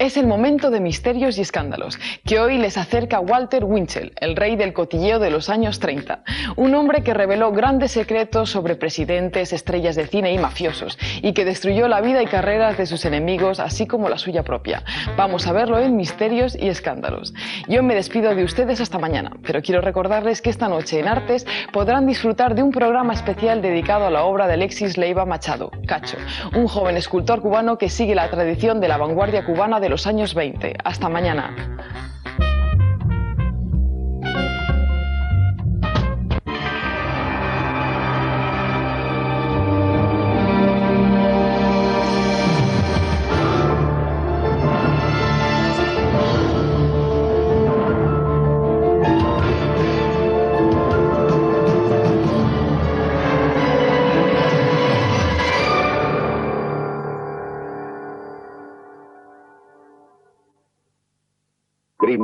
Es el momento de misterios y escándalos, que hoy les acerca Walter Winchell, el rey del cotilleo de los años 30. Un hombre que reveló grandes secretos sobre presidentes, estrellas de cine y mafiosos, y que destruyó la vida y carreras de sus enemigos, así como la suya propia. Vamos a verlo en Misterios y Escándalos. Yo me despido de ustedes hasta mañana, pero quiero recordarles que esta noche en Artes podrán disfrutar de un programa especial dedicado a la obra de Alexis Leiva Machado, Cacho, un joven escultor cubano que sigue la tradición de la vanguardia cubana de los años 20. Hasta mañana.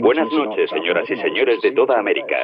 Buenas noches, señoras y señores de toda América.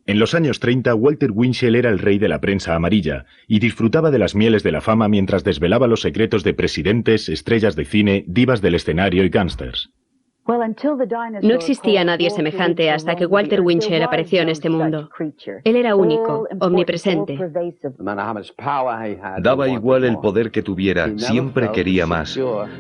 En los años 30, Walter Winchell era el rey de la prensa amarilla y disfrutaba de las mieles de la fama mientras desvelaba los secretos de presidentes, estrellas de cine, divas del escenario y gángsters. No existía nadie semejante hasta que Walter Winchell apareció en este mundo. Él era único, omnipresente. Daba igual el poder que tuviera, siempre quería más.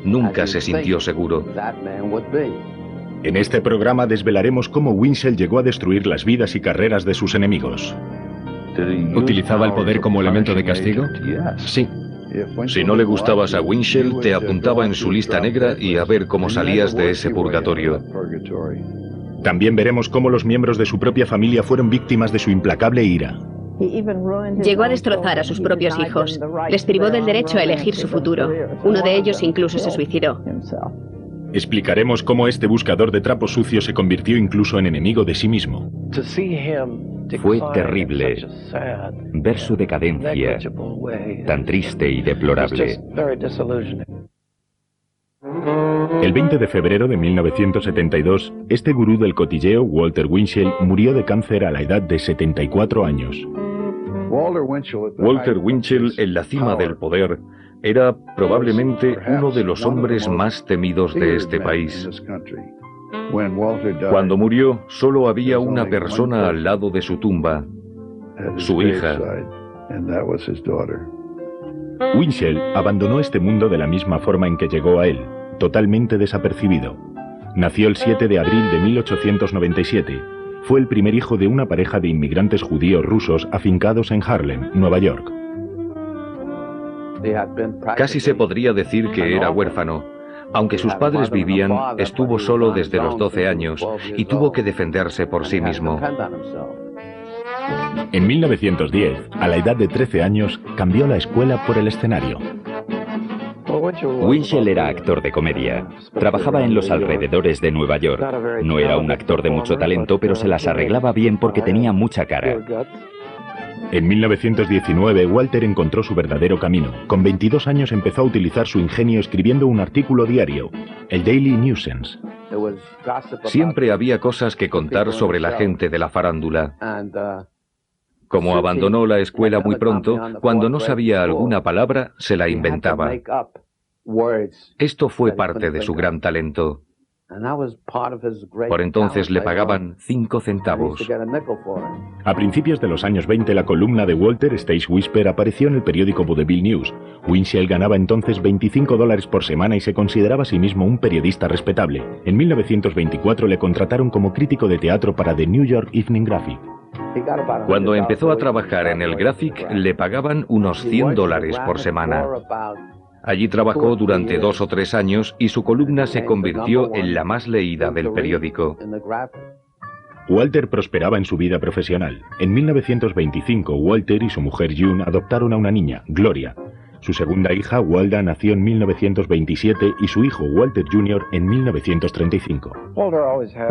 Nunca se sintió seguro. En este programa desvelaremos cómo Winchell llegó a destruir las vidas y carreras de sus enemigos. ¿Utilizaba el poder como elemento de castigo? Sí. Si no le gustabas a Winchell, te apuntaba en su lista negra y a ver cómo salías de ese purgatorio. También veremos cómo los miembros de su propia familia fueron víctimas de su implacable ira. Llegó a destrozar a sus propios hijos. Les privó del derecho a elegir su futuro. Uno de ellos incluso se suicidó. Explicaremos cómo este buscador de trapos sucios se convirtió incluso en enemigo de sí mismo. Fue terrible ver su decadencia, tan triste y deplorable. El 20 de febrero de 1972, este gurú del cotilleo, Walter Winchell, murió de cáncer a la edad de 74 años. Walter Winchell, en la cima del poder, era probablemente uno de los hombres más temidos de este país. Cuando murió, solo había una persona al lado de su tumba, su hija. Winchell abandonó este mundo de la misma forma en que llegó a él, totalmente desapercibido. Nació el 7 de abril de 1897. Fue el primer hijo de una pareja de inmigrantes judíos rusos afincados en Harlem, Nueva York. Casi se podría decir que era huérfano. Aunque sus padres vivían, estuvo solo desde los 12 años y tuvo que defenderse por sí mismo. En 1910, a la edad de 13 años, cambió la escuela por el escenario. Winchell era actor de comedia. Trabajaba en los alrededores de Nueva York. No era un actor de mucho talento, pero se las arreglaba bien porque tenía mucha cara. En 1919, Walter encontró su verdadero camino. Con 22 años empezó a utilizar su ingenio escribiendo un artículo diario, el Daily Nuisance. Siempre había cosas que contar sobre la gente de la farándula. Como abandonó la escuela muy pronto, cuando no sabía alguna palabra, se la inventaba. Esto fue parte de su gran talento. Por entonces le pagaban 5 centavos. A principios de los años 20, la columna de Walter, Stage Whisper, apareció en el periódico Vaudeville News. Winchell ganaba entonces $25 por semana y se consideraba a sí mismo un periodista respetable. En 1924 le contrataron como crítico de teatro para The New York Evening Graphic. Cuando empezó a trabajar en el Graphic, le pagaban unos $100 por semana. Allí trabajó durante 2 o 3 años y su columna se convirtió en la más leída del periódico. Walter prosperaba en su vida profesional. En 1925, Walter y su mujer June adoptaron a una niña, Gloria. Su segunda hija, Walda, nació en 1927 y su hijo, Walter Jr., en 1935.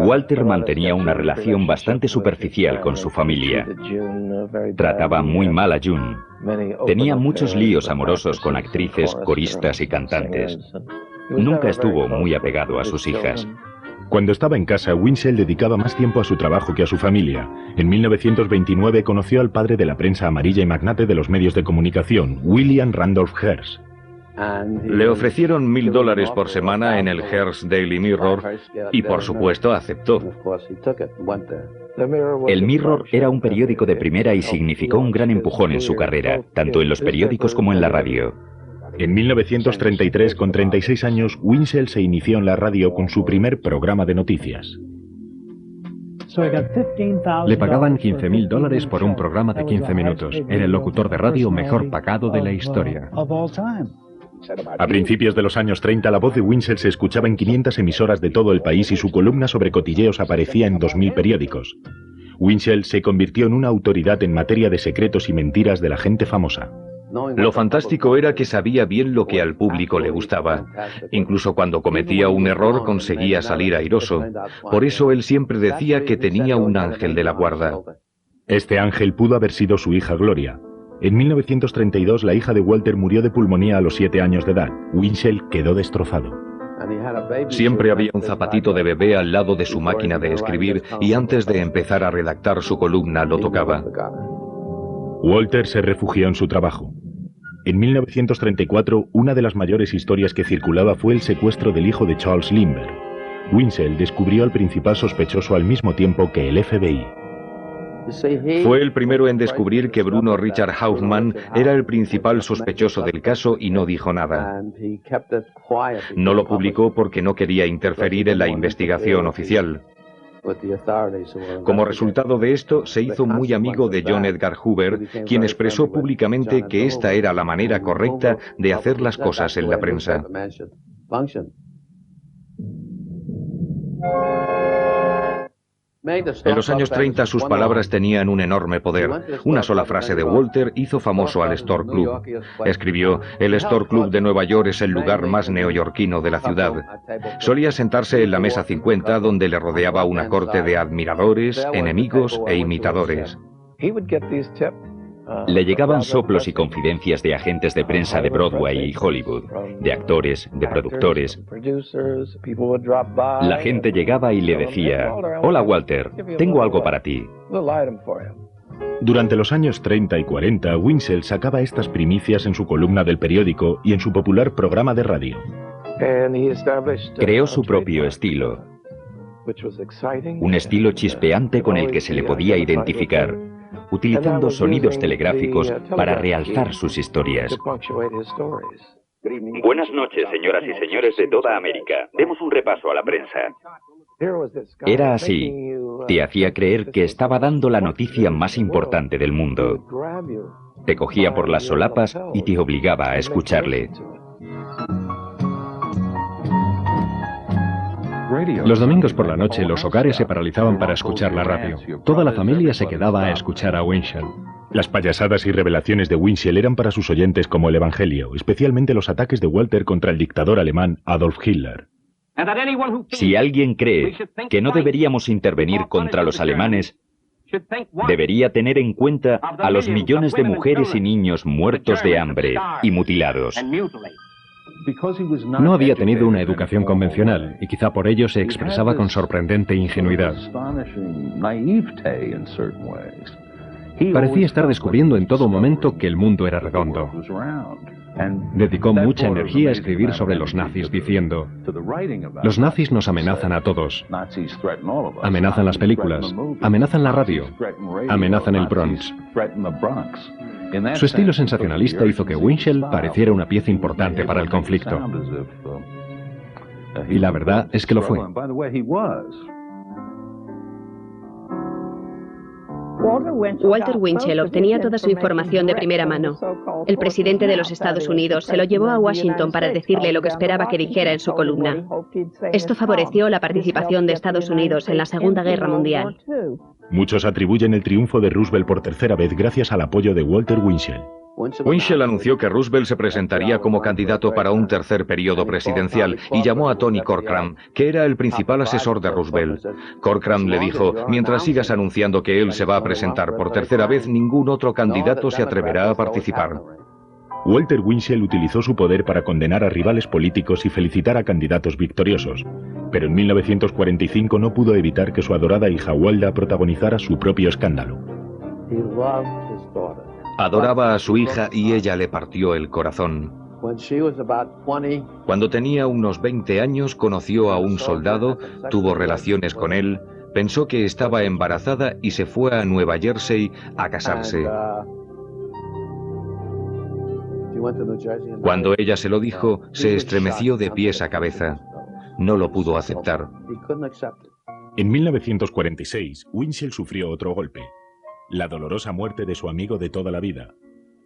Walter mantenía una relación bastante superficial con su familia. Trataba muy mal a June. Tenía muchos líos amorosos con actrices, coristas y cantantes. Nunca estuvo muy apegado a sus hijas. Cuando estaba en casa, Winchell dedicaba más tiempo a su trabajo que a su familia. En 1929 conoció al padre de la prensa amarilla y magnate de los medios de comunicación, William Randolph Hearst. Le ofrecieron $1000 por semana en el Hearst Daily Mirror y, por supuesto, aceptó. El Mirror era un periódico de primera y significó un gran empujón en su carrera, tanto en los periódicos como en la radio. En 1933, con 36 años, Winchell se inició en la radio con su primer programa de noticias. Le pagaban $15.000 por un programa de 15 minutos. Era el locutor de radio mejor pagado de la historia. A principios de los años 30, la voz de Winchell se escuchaba en 500 emisoras de todo el país y su columna sobre cotilleos aparecía en 2000 periódicos. Winchell se convirtió en una autoridad en materia de secretos y mentiras de la gente famosa. Lo fantástico era que sabía bien lo que al público le gustaba. Incluso cuando cometía un error conseguía salir airoso. Por eso él siempre decía que tenía un ángel de la guarda. Este ángel pudo haber sido su hija Gloria. En 1932, la hija de Walter murió de pulmonía a los 7 años de edad. Winchell quedó destrozado. Siempre había un zapatito de bebé al lado de su máquina de escribir y antes de empezar a redactar su columna lo tocaba. Walter se refugió en su trabajo. En 1934, una de las mayores historias que circulaba fue el secuestro del hijo de Charles Lindbergh. Winchell descubrió al principal sospechoso al mismo tiempo que el FBI. Fue el primero en descubrir que Bruno Richard Hauptmann era el principal sospechoso del caso y no dijo nada. No lo publicó porque no quería interferir en la investigación oficial. Como resultado de esto, se hizo muy amigo de John Edgar Hoover, quien expresó públicamente que esta era la manera correcta de hacer las cosas en la prensa. En los años 30 sus palabras tenían un enorme poder. Una sola frase de Walter hizo famoso al Stork Club. Escribió: "El Stork Club de Nueva York es el lugar más neoyorquino de la ciudad". Solía sentarse en la mesa 50, donde le rodeaba una corte de admiradores, enemigos e imitadores. Le llegaban soplos y confidencias de agentes de prensa de Broadway y Hollywood, de actores, de productores. La gente llegaba y le decía: "Hola Walter, tengo algo para ti". Durante los años 30 y 40, Winchell sacaba estas primicias en su columna del periódico y en su popular programa de radio. Creó su propio estilo, un estilo chispeante con el que se le podía identificar, utilizando sonidos telegráficos para realzar sus historias. Buenas noches, señoras y señores de toda América. Demos un repaso a la prensa. Era así. Te hacía creer que estaba dando la noticia más importante del mundo. Te cogía por las solapas y te obligaba a escucharle. Los domingos por la noche los hogares se paralizaban para escuchar la radio. Toda la familia se quedaba a escuchar a Winchell. Las payasadas y revelaciones de Winchell eran para sus oyentes como el Evangelio, especialmente los ataques de Walter contra el dictador alemán Adolf Hitler. Si alguien cree que no deberíamos intervenir contra los alemanes, debería tener en cuenta a los millones de mujeres y niños muertos de hambre y mutilados. No había tenido una educación convencional y quizá por ello se expresaba con sorprendente ingenuidad. Parecía estar descubriendo en todo momento que el mundo era redondo. Dedicó mucha energía a escribir sobre los nazis diciendo: "Los nazis nos amenazan a todos. Amenazan las películas, amenazan la radio, amenazan el Bronx". Su estilo sensacionalista hizo que Winchell pareciera una pieza importante para el conflicto. Y la verdad es que lo fue. Walter Winchell obtenía toda su información de primera mano. El presidente de los Estados Unidos se lo llevó a Washington para decirle lo que esperaba que dijera en su columna. Esto favoreció la participación de Estados Unidos en la Segunda Guerra Mundial. Muchos atribuyen el triunfo de Roosevelt por tercera vez gracias al apoyo de Walter Winchell. Winchell anunció que Roosevelt se presentaría como candidato para un tercer periodo presidencial y llamó a Tony Corcoran, que era el principal asesor de Roosevelt. Corcoran le dijo: "Mientras sigas anunciando que él se va a presentar por tercera vez, ningún otro candidato se atreverá a participar". Walter Winchell utilizó su poder para condenar a rivales políticos y felicitar a candidatos victoriosos. Pero en 1945 no pudo evitar que su adorada hija Walda protagonizara su propio escándalo. Adoraba a su hija y ella le partió el corazón. Cuando tenía unos 20 años, conoció a un soldado, tuvo relaciones con él, pensó que estaba embarazada y se fue a Nueva Jersey a casarse. Cuando ella se lo dijo, se estremeció de pies a cabeza. No lo pudo aceptar. En 1946, Winchell sufrió otro golpe: la dolorosa muerte de su amigo de toda la vida,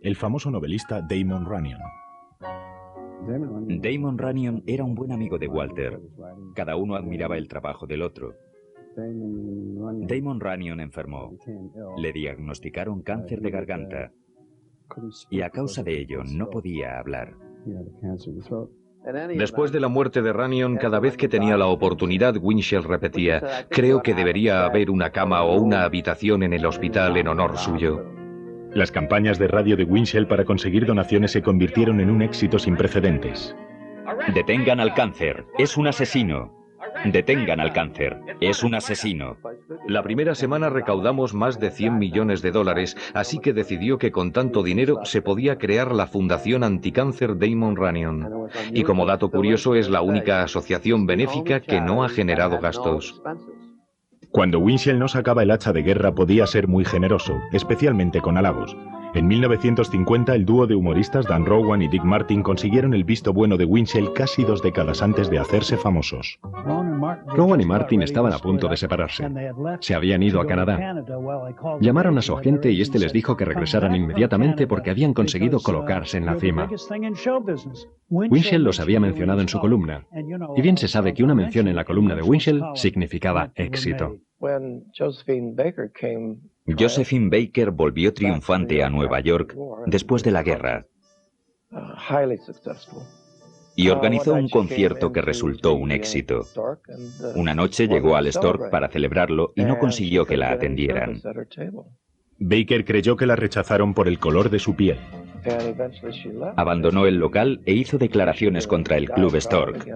el famoso novelista Damon Runyon. Damon Runyon era un buen amigo de Walter. Cada uno admiraba el trabajo del otro. Damon Runyon enfermó. Le diagnosticaron cáncer de garganta y a causa de ello no podía hablar. Después de la muerte de Runyon, cada vez que tenía la oportunidad, Winchell repetía: creo que debería haber una cama o una habitación en el hospital en honor suyo. Las campañas de radio de Winchell para conseguir donaciones se convirtieron en un éxito sin precedentes. Detengan al cáncer, es un asesino. Detengan al cáncer, es un asesino. La primera semana recaudamos más de $100 millones, así que decidió que con tanto dinero se podía crear la Fundación Anticáncer Damon Runyon. Y como dato curioso, es la única asociación benéfica que no ha generado gastos. Cuando Winchell no sacaba el hacha de guerra podía ser muy generoso, especialmente con halagos. En 1950 el dúo de humoristas Dan Rowan y Dick Martin consiguieron el visto bueno de Winchell casi 2 décadas antes de hacerse famosos. Rowan y Martin estaban a punto de separarse. Se habían ido a Canadá. Llamaron a su agente y este les dijo que regresaran inmediatamente porque habían conseguido colocarse en la cima. Winchell los había mencionado en su columna, y bien se sabe que una mención en la columna de Winchell significaba éxito. Josephine Baker volvió triunfante a Nueva York después de la guerra y organizó un concierto que resultó un éxito. Una noche llegó al Stork para celebrarlo y no consiguió que la atendieran. Baker creyó que la rechazaron por el color de su piel. Abandonó el local e hizo declaraciones contra el Club Stork.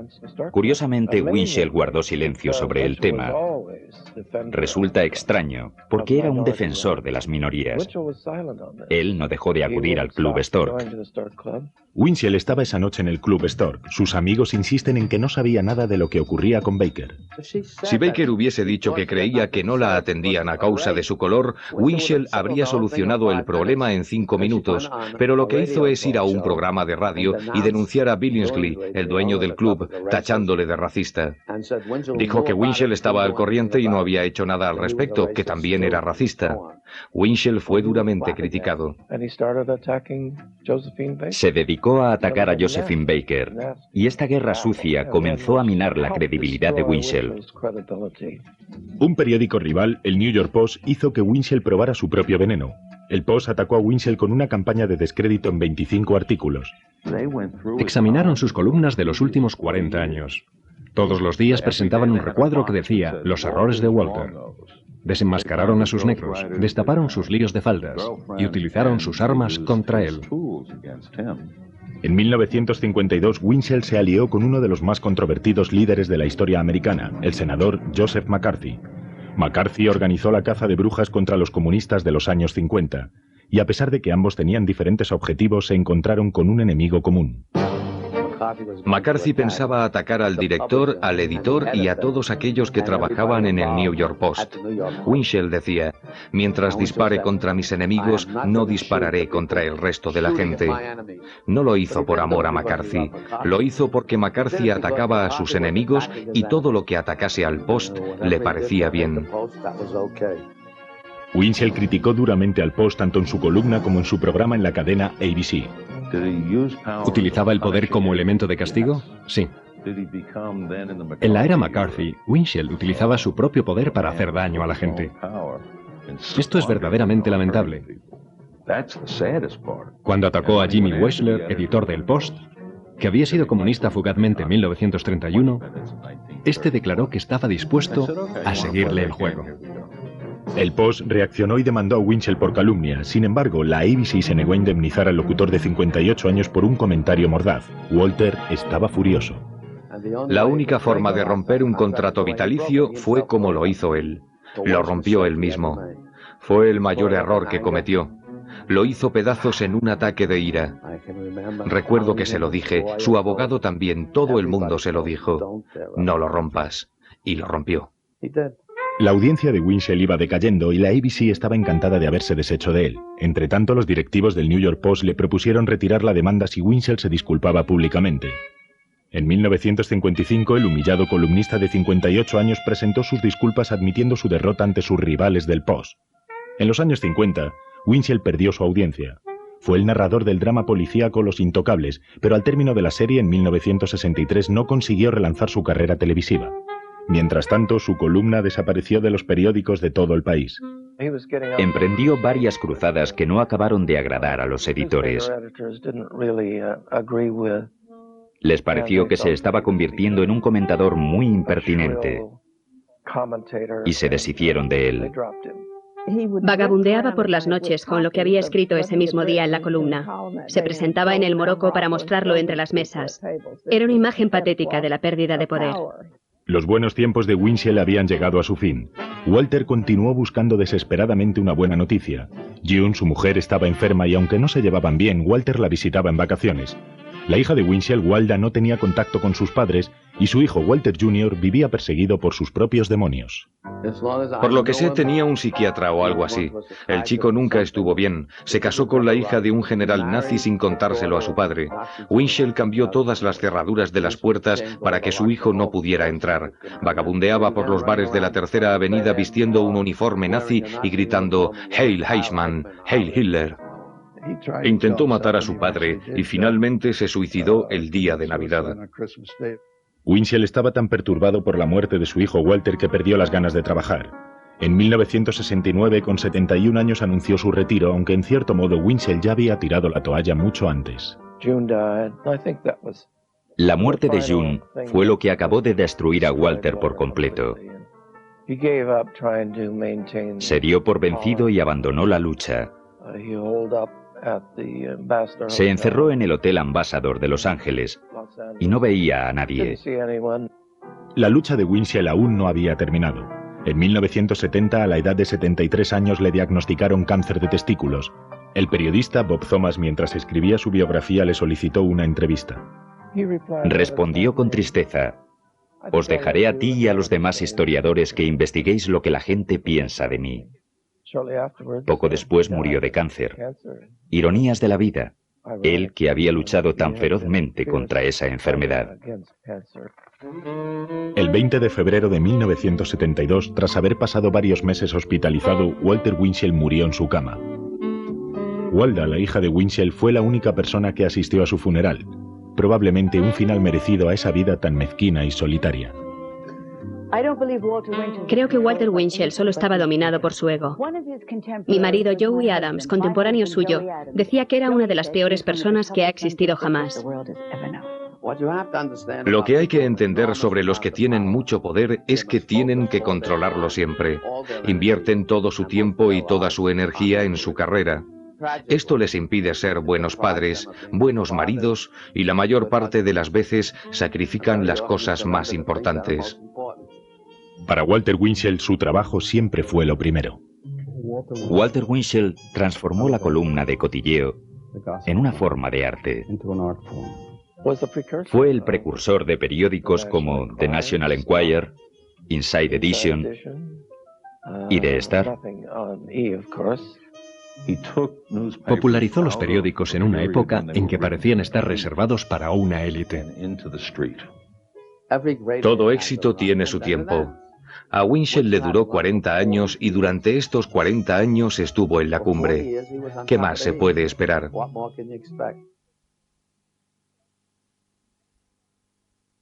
Curiosamente, Winchell guardó silencio sobre el tema. Resulta extraño, porque era un defensor de las minorías. Él no dejó de acudir al Club Stork. Winchell estaba esa noche en el Club Stork. Sus amigos insisten en que no sabía nada de lo que ocurría con Baker. Si Baker hubiese dicho que creía que no la atendían a causa de su color, Winchell habría solucionado el problema en 5 minutos, pero lo que hizo es ir a un programa de radio y denunciar a Billingsley, el dueño del club, tachándole de racista. Dijo que Winchell estaba al corriente y no había hecho nada al respecto, que también era racista. Winchell fue duramente criticado. Se dedicó a atacar a Josephine Baker, y esta guerra sucia comenzó a minar la credibilidad de Winchell. Un periódico rival, el New York Post, hizo que Winchell probara su propio veneno. El Post atacó a Winchell con una campaña de descrédito en 25 artículos. Examinaron sus columnas de los últimos 40 años. Todos los días presentaban un recuadro que decía los errores de Walter. Desenmascararon a sus negros, destaparon sus líos de faldas y utilizaron sus armas contra él. En 1952, Winchell se alió con uno de los más controvertidos líderes de la historia americana, el senador Joseph McCarthy. McCarthy organizó la caza de brujas contra los comunistas de los años 50, y a pesar de que ambos tenían diferentes objetivos, se encontraron con un enemigo común. McCarthy pensaba atacar al director, al editor y a todos aquellos que trabajaban en el New York Post. Winchell decía: mientras dispare contra mis enemigos, no dispararé contra el resto de la gente. No lo hizo por amor a McCarthy, lo hizo porque McCarthy atacaba a sus enemigos y todo lo que atacase al Post le parecía bien. Winchell criticó duramente al Post tanto en su columna como en su programa en la cadena ABC. ¿Utilizaba el poder como elemento de castigo? Sí. En la era McCarthy, Winchell utilizaba su propio poder para hacer daño a la gente. Esto es verdaderamente lamentable. Cuando atacó a Jimmy Wexler, editor del Post, que había sido comunista fugazmente en 1931, este declaró que estaba dispuesto a seguirle el juego. El Post reaccionó y demandó a Winchell por calumnia. Sin embargo, la ABC se negó a indemnizar al locutor de 58 años por un comentario mordaz. Walter estaba furioso. La única forma de romper un contrato vitalicio fue como lo hizo él. Lo rompió él mismo. Fue el mayor error que cometió. Lo hizo pedazos en un ataque de ira. Recuerdo que se lo dije, su abogado también, todo el mundo se lo dijo. No lo rompas. Y lo rompió. La audiencia de Winchell iba decayendo y la ABC estaba encantada de haberse deshecho de él. Entretanto, los directivos del New York Post le propusieron retirar la demanda si Winchell se disculpaba públicamente. En 1955, el humillado columnista de 58 años presentó sus disculpas admitiendo su derrota ante sus rivales del Post. En los años 50, Winchell perdió su audiencia. Fue el narrador del drama policíaco Los Intocables, pero al término de la serie en 1963 no consiguió relanzar su carrera televisiva. Mientras tanto, su columna desapareció de los periódicos de todo el país. Emprendió varias cruzadas que no acabaron de agradar a los editores. Les pareció que se estaba convirtiendo en un comentador muy impertinente y se deshicieron de él. Vagabundeaba por las noches con lo que había escrito ese mismo día en la columna. Se presentaba en el Morocco para mostrarlo entre las mesas. Era una imagen patética de la pérdida de poder. Los buenos tiempos de Winchell habían llegado a su fin. Walter continuó buscando desesperadamente una buena noticia. June, su mujer, estaba enferma y aunque no se llevaban bien, Walter la visitaba en vacaciones. La hija de Winchell, Walda, no tenía contacto con sus padres y su hijo Walter Jr. vivía perseguido por sus propios demonios. Por lo que sé, tenía un psiquiatra o algo así. El chico nunca estuvo bien. Se casó con la hija de un general nazi sin contárselo a su padre. Winchell cambió todas las cerraduras de las puertas para que su hijo no pudiera entrar. Vagabundeaba por los bares de la Tercera Avenida vistiendo un uniforme nazi y gritando «Heil Eichmann, Heil Hitler». Intentó matar a su padre y finalmente se suicidó el día de Navidad. Winchell estaba tan perturbado por la muerte de su hijo Walter que perdió las ganas de trabajar. En 1969, con 71 años, anunció su retiro, aunque en cierto modo Winchell ya había tirado la toalla mucho antes. La muerte de June fue lo que acabó de destruir a Walter por completo. Se dio por vencido y abandonó la lucha. Se encerró en el Hotel Ambassador de Los Ángeles y no veía a nadie. La lucha de Winchell aún no había terminado. En 1970, a la edad de 73 años, le diagnosticaron cáncer de testículos. El periodista Bob Thomas, mientras escribía su biografía, le solicitó una entrevista. Respondió con tristeza: «Os dejaré a ti y a los demás historiadores que investiguéis lo que la gente piensa de mí». Poco después murió de cáncer. Ironías de la vida. Él que había luchado tan ferozmente contra esa enfermedad. El 20 de febrero de 1972, tras haber pasado varios meses hospitalizado, Walter Winchell murió en su cama. Walda, la hija de Winchell, fue la única persona que asistió a su funeral. Probablemente un final merecido a esa vida tan mezquina y solitaria. Creo que Walter Winchell solo estaba dominado por su ego. Mi marido Joey Adams, contemporáneo suyo, decía que era una de las peores personas que ha existido jamás. Lo que hay que entender sobre los que tienen mucho poder es que tienen que controlarlo siempre. Invierten todo su tiempo y toda su energía en su carrera. Esto les impide ser buenos padres, buenos maridos y la mayor parte de las veces sacrifican las cosas más importantes. Para Walter Winchell, su trabajo siempre fue lo primero. Walter Winchell transformó la columna de cotilleo en una forma de arte. Fue el precursor de periódicos como The National Enquirer, Inside Edition y The Star. Popularizó los periódicos en una época en que parecían estar reservados para una élite. Todo éxito tiene su tiempo. A Winchell le duró 40 años y durante estos 40 años estuvo en la cumbre. ¿Qué más se puede esperar?